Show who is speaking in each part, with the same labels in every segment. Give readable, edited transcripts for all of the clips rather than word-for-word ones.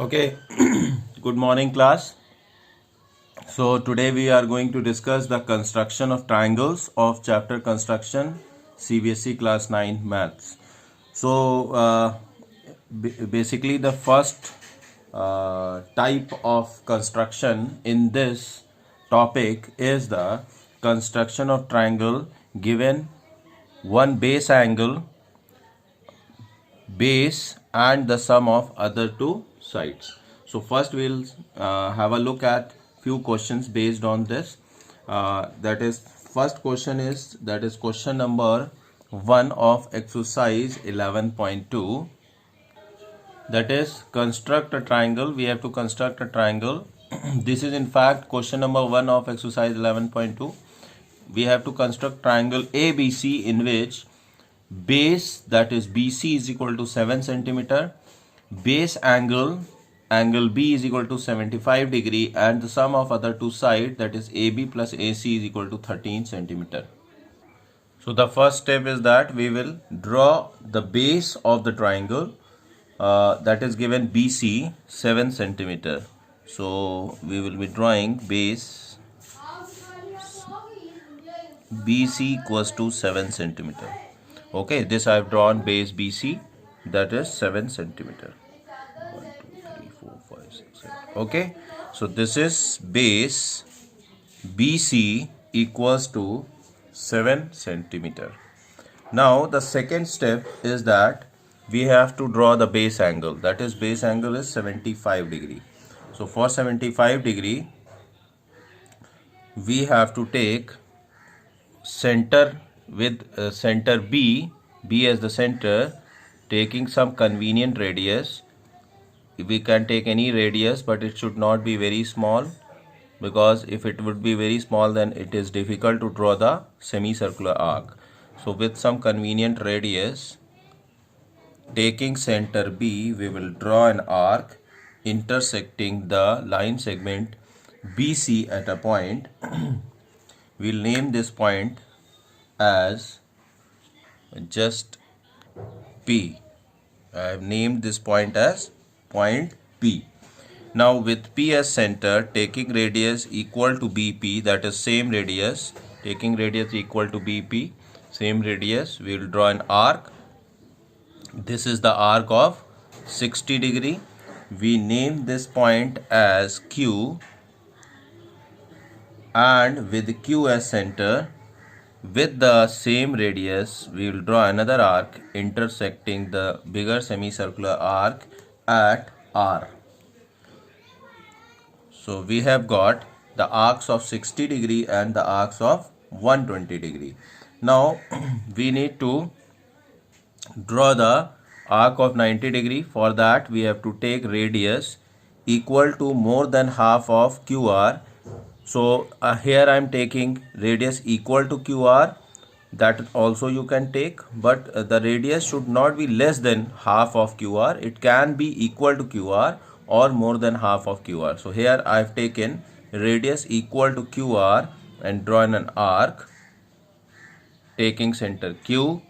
Speaker 1: Okay, good morning class. So today we are going to discuss the construction of triangles of chapter construction CBSE class 9 maths. So basically the first type of construction in this topic is the construction of triangle given one base and the sum of other two sides. So first we'll have a look at few questions based on this. That is, first question is, that is question number 1 of exercise 11.2. That is, construct a triangle. We have to construct a triangle. This is in fact question number 1 of exercise 11.2. We have to construct triangle ABC in which base, that is BC, is equal to 7 centimeter, base angle B is equal to 75 degree, and the sum of other two sides, that is AB plus AC, is equal to 13 centimeter. So the first step is that we will draw the base of the triangle that is given BC 7 centimeter. So we will be drawing base BC equals to 7 centimeter. Okay, this I have drawn base BC, that is 7 centimeter. 1, 2, 3, 4, 5, 6, 7. Okay, so this is base BC equals to 7 centimeter. Now the second step is that we have to draw the base angle, that is base angle is 75 degree. So for 75 degree we have to take center with center B as the center, taking some convenient radius. We can take any radius, but it should not be very small, because if it would be very small then it is difficult to draw the semicircular arc. So with some convenient radius, taking center B, we will draw an arc intersecting the line segment BC at a point. We'll name this point as just P. I have named this point as point P. Now with P as center, taking radius equal to BP, that is same radius, taking radius equal to BP, same radius, we will draw an arc. This is the arc of 60 degree. We name this point as Q, and with Q as center, with the same radius, we will draw another arc intersecting the bigger semicircular arc at R. So we have got the arcs of 60 degree and the arcs of 120 degree. Now we need to draw the arc of 90 degree. For that we have to take radius equal to more than half of QR. So here I am taking radius equal to QR. That also you can take, but the radius should not be less than half of QR. It can be equal to QR or more than half of QR. So here I have taken radius equal to QR and drawn an arc taking center Q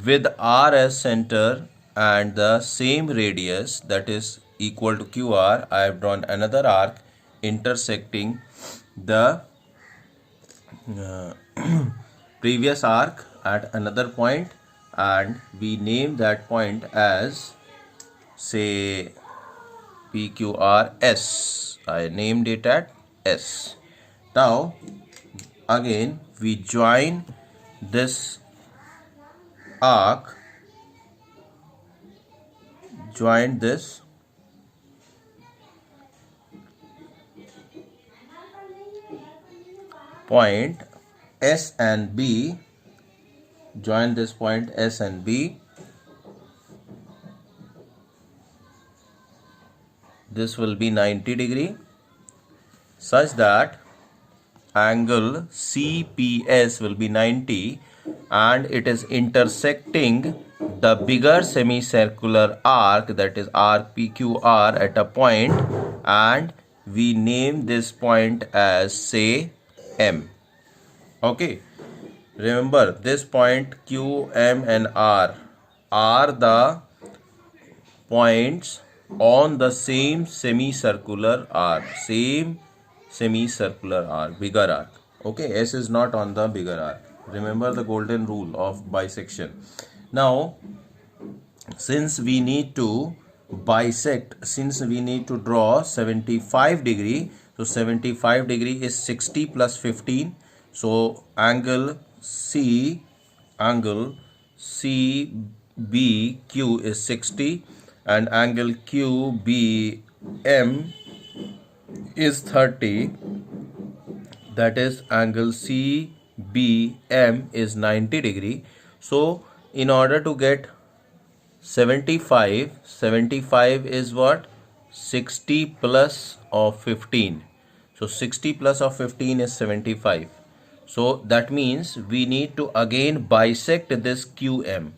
Speaker 1: with R as center and the same radius, that is equal to QR. I have drawn another arc intersecting the previous arc at another point, and we name that point as, say, PQRS. I named it at S. Now again we join this arc, join this point S and B, join this point S and B. This will be 90 degree, such that angle CPS will be 90, and it is intersecting the bigger semicircular arc, that is arc PQR, at a point, and we name this point as, say, M. Okay, remember this point Q, M and R are the points on the same semicircular arc, bigger arc. Okay, S is not on the bigger arc. Remember the golden rule of bisection. Now, since we need to draw 75 degree, so 75 degree is 60 plus 15. So angle CBQ is 60 and angle QBM is 30. That is angle CBM is 90 degree. So in order to get 75 is what? 60 plus of 15. So 60 plus of 15 is 75. So that means we need to again bisect this QM.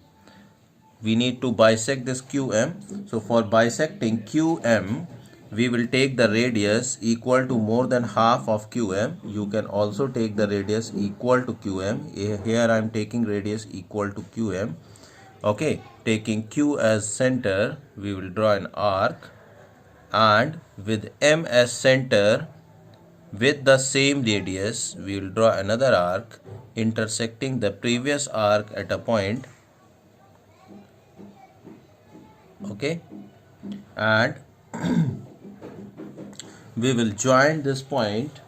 Speaker 1: So for bisecting QM, we will take the radius equal to more than half of QM. You can also take the radius equal to QM. Here I am taking radius equal to QM. Okay, taking Q as center, we will draw an arc, and with M as center, with the same radius, we will draw another arc intersecting the previous arc at a point. Okay, and we will join this point.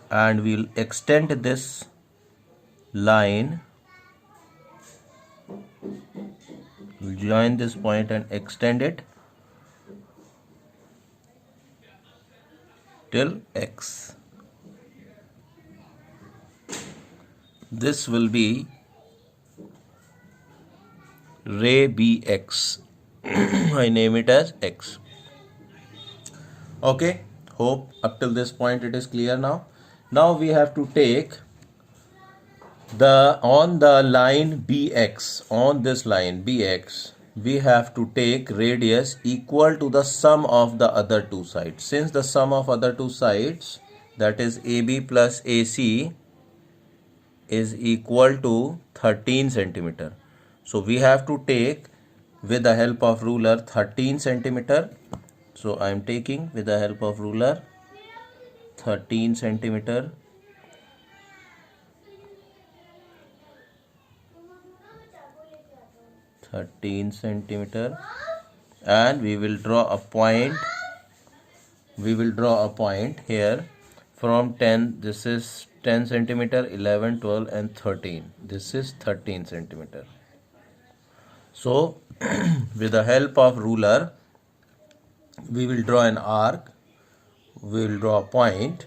Speaker 1: And we'll extend this line. We'll join this point and extend it till X. This will be ray BX. I name it as X. Okay, hope up till this point it is clear now. Now we have to take on the line BX, on this line BX, we have to take radius equal to the sum of the other two sides. Since the sum of other two sides, that is AB plus AC, is equal to 13 centimeter. So we have to take with the help of ruler 13 centimeter. So I am taking with the help of ruler 13 centimeter. And we will draw a point. Here from 10. This is 10 centimeter, 11, 12 and 13. This is 13 centimeter. So with the help of ruler, we will draw an arc. We will draw a point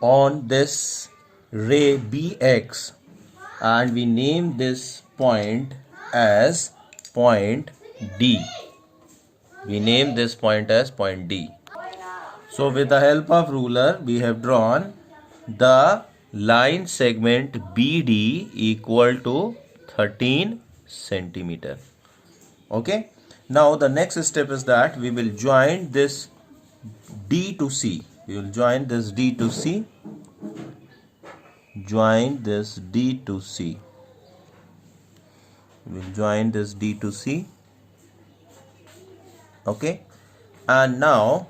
Speaker 1: on this ray BX, and we name this point as point D. So with the help of ruler, we have drawn the line segment BD equal to 13 centimeter. Okay. Now the next step is that we will join this D to C. Join this D to C. Okay, and now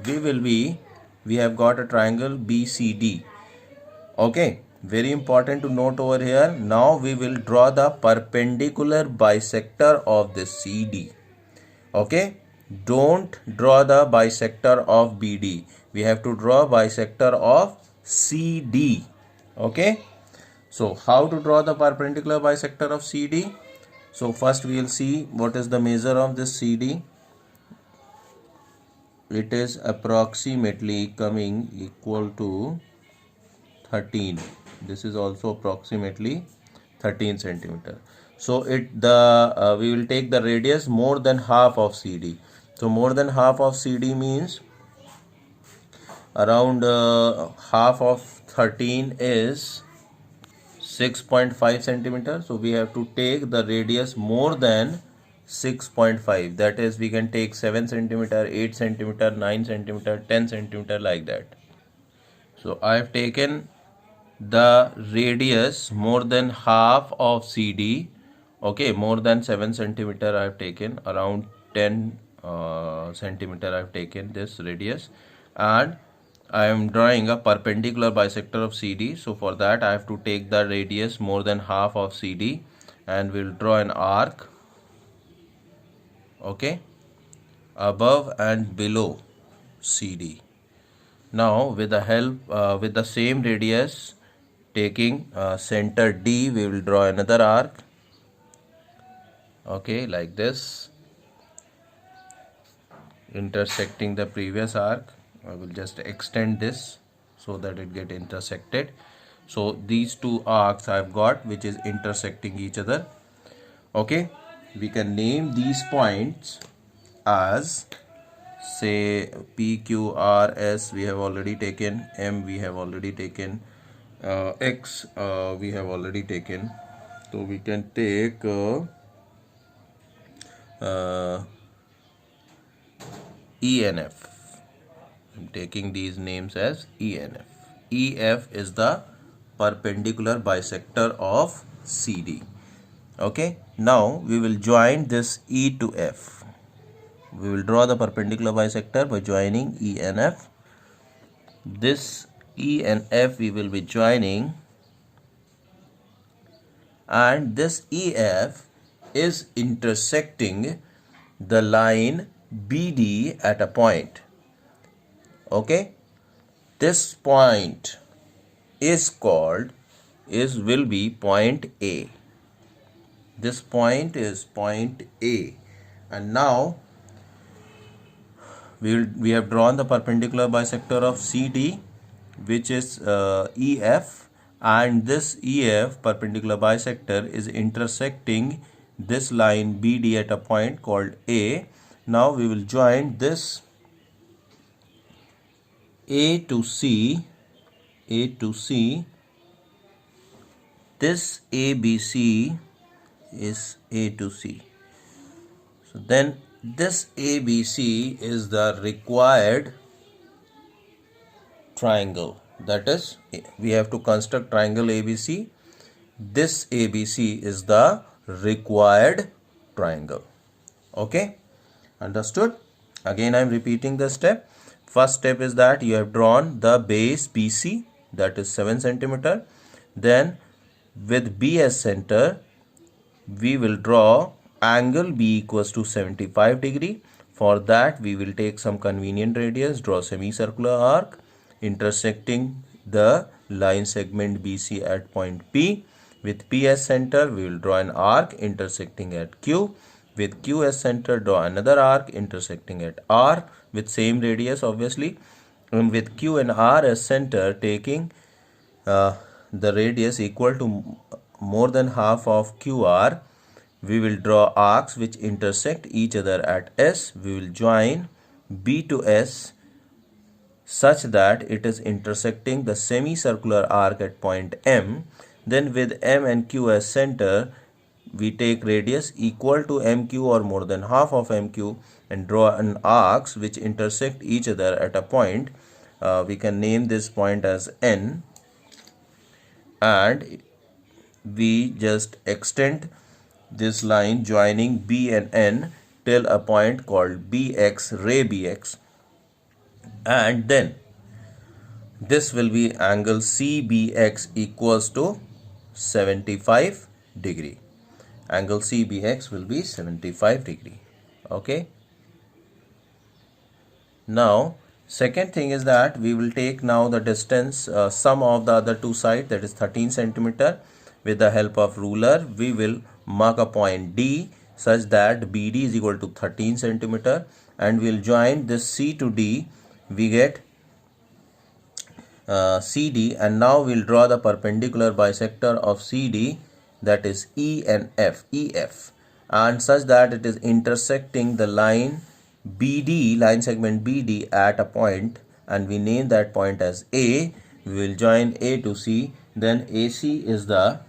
Speaker 1: we have got a triangle BCD. Okay, very important to note over here. Now we will draw the perpendicular bisector of this CD. Okay, don't draw the bisector of BD. We have to draw bisector of CD. Okay, so how to draw the perpendicular bisector of CD? So first we will see what is the measure of this CD. It is approximately coming equal to 13. This is also approximately 13 centimeter. So we will take the radius more than half of CD. So more than half of CD means around half of 13 is 6.5 centimeter. So we have to take the radius more than 6.5. That is, we can take 7 centimeter, 8 centimeter, 9 centimeter, 10 centimeter, like that. So I have taken the radius more than half of CD Okay, more than 7 centimeter I have taken, around 10 centimeter I have taken this radius, and I am drawing a perpendicular bisector of CD. So for that I have to take the radius more than half of CD and we'll draw an arc, okay, above and below CD. Now with the help with the same radius, taking center D, we will draw another arc, okay, like this, intersecting the previous arc. I will just extend this so that it get intersected. So these two arcs I've got which is intersecting each other. Okay, we can name these points as, say, P, Q, R, S we have already taken, M we have already taken, X we have already taken. So we can take E and F. I'm taking these names as E and F. EF is the perpendicular bisector of CD. Okay, now we will join this E to F. We will draw the perpendicular bisector by joining E and F. This E and F we will be joining, and this EF is intersecting the line BD at a point. Okay, this point is called, will be point A. This point is point A, and now we have drawn the perpendicular bisector of CD, which is EF, and this EF perpendicular bisector is intersecting this line BD at a point called A. Now we will join this A to C, this ABC is A to C. So then this ABC is the required triangle. That is, we have to construct triangle ABC. This ABC is the required triangle. Okay, understood? Again I am repeating the step. First step is that you have drawn the base BC, that is 7 centimeter. Then with B as center, we will draw angle B equals to 75 degree. For that we will take some convenient radius, draw semicircular arc intersecting the line segment BC at point P. With P as center, we will draw an arc intersecting at Q. With Q as center, draw another arc intersecting at R with same radius obviously. And with Q and R as center, taking the radius equal to more than half of QR, we will draw arcs which intersect each other at S. We will join B to S such that it is intersecting the semicircular arc at point M. Then with M and Q as center, we take radius equal to MQ or more than half of MQ and draw an arcs which intersect each other at a point. We can name this point as N, and we just extend this line joining B and N till a point called BX, ray BX, and then this will be angle CBX equals to 75 degree. Angle CBX will be 75 degree. Okay. Now second thing is that we will take now the distance sum of the other two sides, that is 13 centimeter. With the help of ruler we will mark a point D such that BD is equal to 13 centimeter, and we will join this C to D. We get CD, and now we will draw the perpendicular bisector of CD, that is E and F, EF, and such that it is intersecting the line BD, line segment BD at a point, and we name that point as A. We will join A to C, then AC is the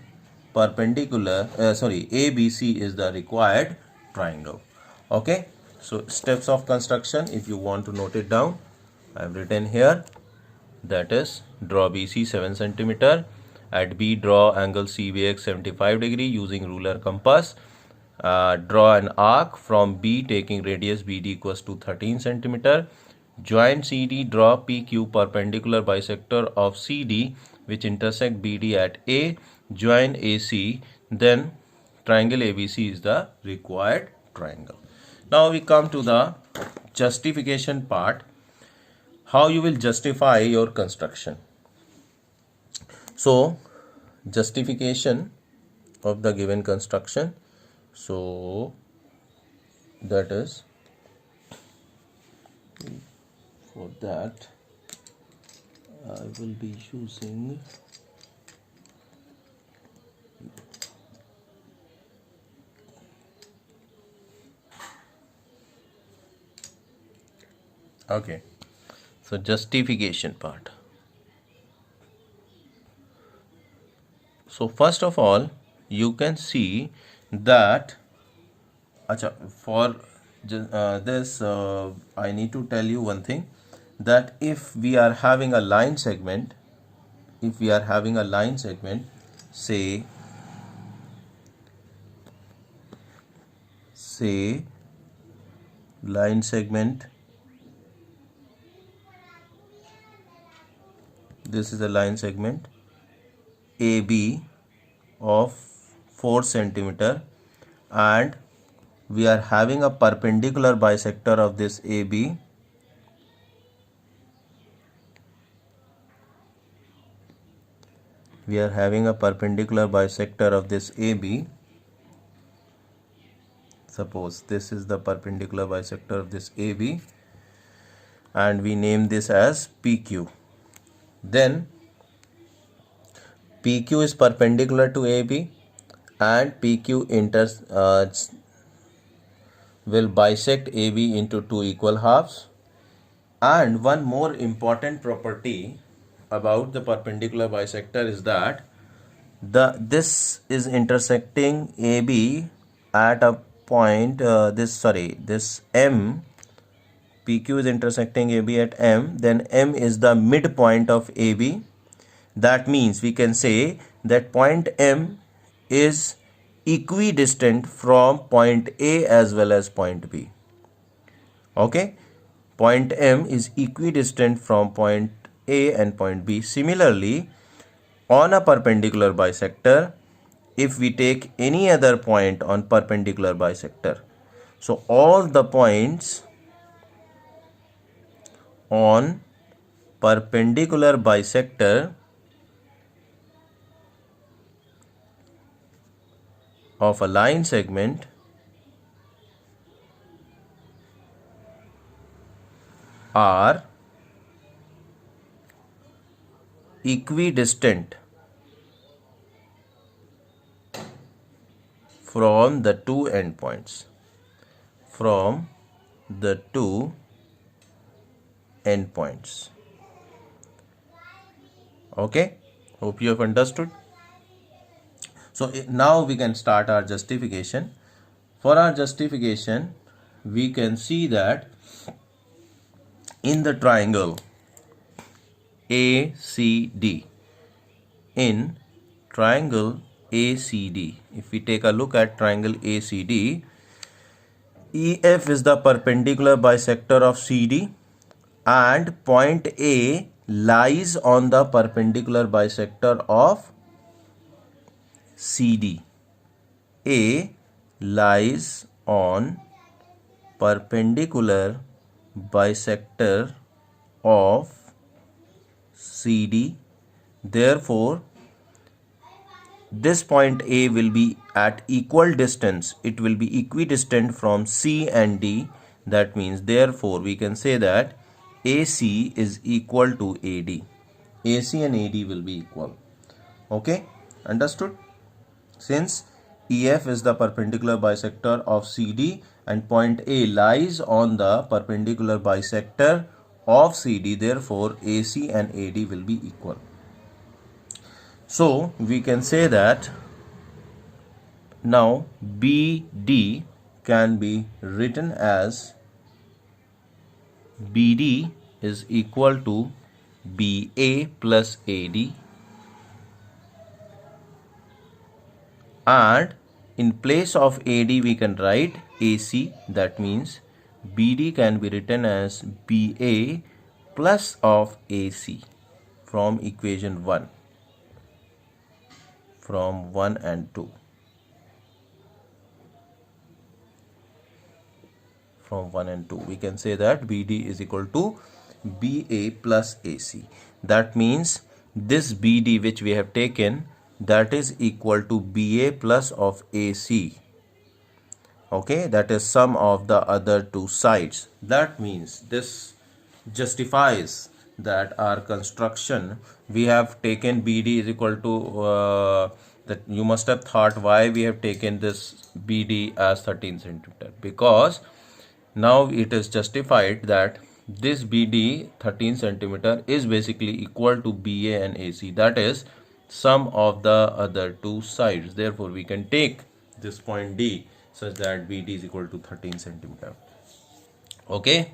Speaker 1: perpendicular, ABC is the required triangle. Okay, so steps of construction, if you want to note it down, I have written here. That is, draw BC 7 centimeter At B, draw angle CBX 75 degree using ruler compass. Draw an arc from B taking radius BD equals to 13 centimeter. Join CD, draw PQ perpendicular bisector of CD which intersect BD at A. Join AC, then triangle ABC is the required triangle. Now we come to the justification part. How you will justify your construction. So justification of the given construction. So that is, for that I will be using okay. So justification part. So first of all, you can see that for this I need to tell you one thing, that if we are having a line segment, say line segment, this is a line segment AB of 4 centimeter, and we are having a perpendicular bisector of this AB. We are having a perpendicular bisector of this AB. Suppose this is the perpendicular bisector of this AB, and we name this as PQ. Then PQ is perpendicular to AB, and PQ will bisect AB into two equal halves. And one more important property about the perpendicular bisector is that this is intersecting AB at a point, this M, PQ is intersecting AB at M, then M is the midpoint of AB. That means we can say that point M is equidistant from point A as well as point B. Okay, point M is equidistant from point A and point B. Similarly, on a perpendicular bisector, if we take any other point on perpendicular bisector, so all the points on perpendicular bisector of a line segment are equidistant from the two endpoints. Okay, hope you have understood. So now we can start our justification. For our justification, we can see that in the triangle ACD, if we take a look at triangle ACD, EF is the perpendicular bisector of CD, and point A lies on the perpendicular bisector of CD. A lies on perpendicular bisector of CD. Therefore, this point A will be at equal distance. It will be equidistant from C and D. That means, therefore, we can say that AC is equal to AD. AC and AD will be equal. Okay, understood? Since EF is the perpendicular bisector of CD and point A lies on the perpendicular bisector of CD, therefore AC and AD will be equal. So we can say that now BD can be written as BD is equal to BA plus AD. and in place of AD we can write AC. That means BD can be written as BA plus of AC from equation 1, from 1 and 2. From 1 and 2 we can say that BD is equal to BA plus AC. That means this BD which we have taken, that is equal to BA plus of AC. Okay, that is sum of the other two sides. That means this justifies that our construction, we have taken BD is equal to that you must have thought why we have taken this BD as 13 centimeter, because now it is justified that this BD 13 centimeter is basically equal to BA and AC, that is sum of the other two sides. Therefore we can take this point D such that BD is equal to 13 centimeter. Okay.